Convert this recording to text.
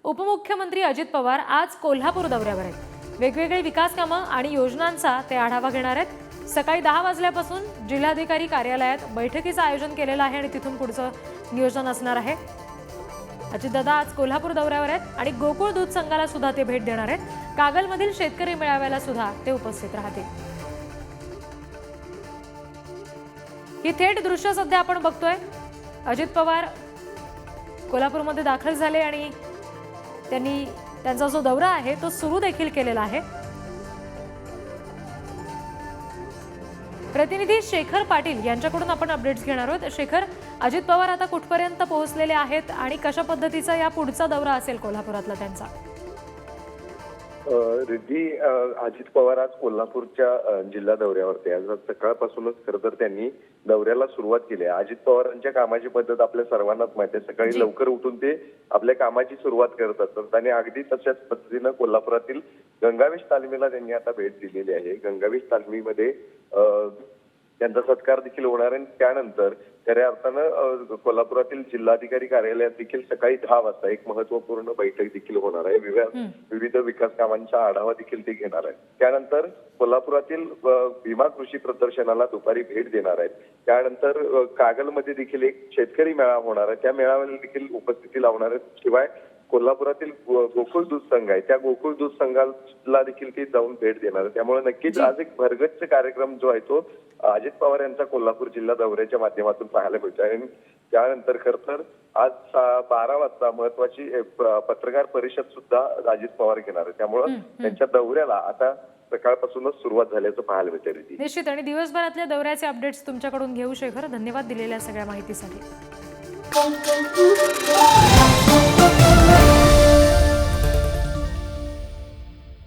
उपमुख्यमंत्री अजित पवार आज कोल्हापूर दौऱ्यावर आहेत। वेगवेगळी विकास कामं आणि योजनांचा ते आढावा घेणार आहेत। सकाळी 10 वाजल्यापासून जिल्हाधिकारी कार्यालयात बैठकीचं आयोजन केलेलं आहे आणि तिथून पुढचं नियोजन असणार आहे। अजितदादा आज कोल्हापूर दौऱ्यावर आहेत आणि गोकुळ दूध संघाला सुद्धा ते भेट देणार आहेत। कागलमधील शेतकरी मेळाव्याला सुद्धा ते उपस्थित राहतील। ही थेट दृश्य सध्या आपण बघतोय। अजित पवार कोल्हापूरमध्ये दाखल झाले आणि त्यांनी त्यांचा जो दौरा आहे तो सुरू देखील केलेला आहे। प्रतिनिधी शेखर पाटील यांच्याकडून आपण अपडेट्स घेणार आहोत। शेखर, अजित पवार आता कुठपर्यंत पोहोचलेले आहेत आणि कशा पद्धतीचा या पुढचा दौरा असेल कोल्हापुरातला त्यांचा? रिद्धी, अजित पवार आज कोल्हापूरच्या जिल्हा दौऱ्यावरती आज सकाळपासूनच खरं तर त्यांनी दौऱ्याला सुरुवात केली आहे। अजित पवारांच्या कामाची पद्धत आपल्या सर्वांनाच माहिती आहे। सकाळी लवकर उठून ते आपल्या कामाची सुरुवात करत असतात आणि अगदी तशाच पद्धतीनं कोल्हापुरातील गंगावेश तालमीला त्यांनी आता भेट दिलेली आहे। गंगावेश तालमीमध्ये त्यांचा सत्कार देखील होणार आहे। त्यानंतर खऱ्या अर्थानं कोल्हापुरातील जिल्हाधिकारी कार्यालयात देखील सकाळी 10 वाजता एक महत्वपूर्ण बैठक देखील होणार आहे। विविध विकास कामांचा आढावा देखील ते घेणार आहेत। त्यानंतर कोल्हापुरातील भीमा कृषी प्रदर्शनाला दुपारी भेट देणार आहेत। त्यानंतर कागलमध्ये देखील एक शेतकरी मेळावा होणार आहे, त्या मेळाव्याला देखील उपस्थिती लावणार आहेत। शिवाय कोल्हापुरातील गोकुळ दूध संघ आहे, त्या गोकुळ दूध संघाला देखील ते जाऊन भेट देणार आहे। त्यामुळे नक्कीच आज एक भरगच्च कार्यक्रम जो आहे तो अजित पवार यांचा कोल्हापूर जिल्हा दौऱ्याच्या माध्यमातून पाहायला मिळतोय। आणि त्यानंतर खर तर आज 12 वाजता महत्वाची पत्रकार परिषद सुद्धा अजित पवार घेणार आहे। त्यामुळे त्यांच्या दौऱ्याला आता सकाळपासूनच सुरुवात झाल्याचं पाहायला मिळतंय। निश्चित, आणि दिवसभरातल्या दौऱ्याचे अपडेट्स तुमच्याकडून घेऊ शेखर। धन्यवाद दिलेल्या सगळ्या माहितीसाठी।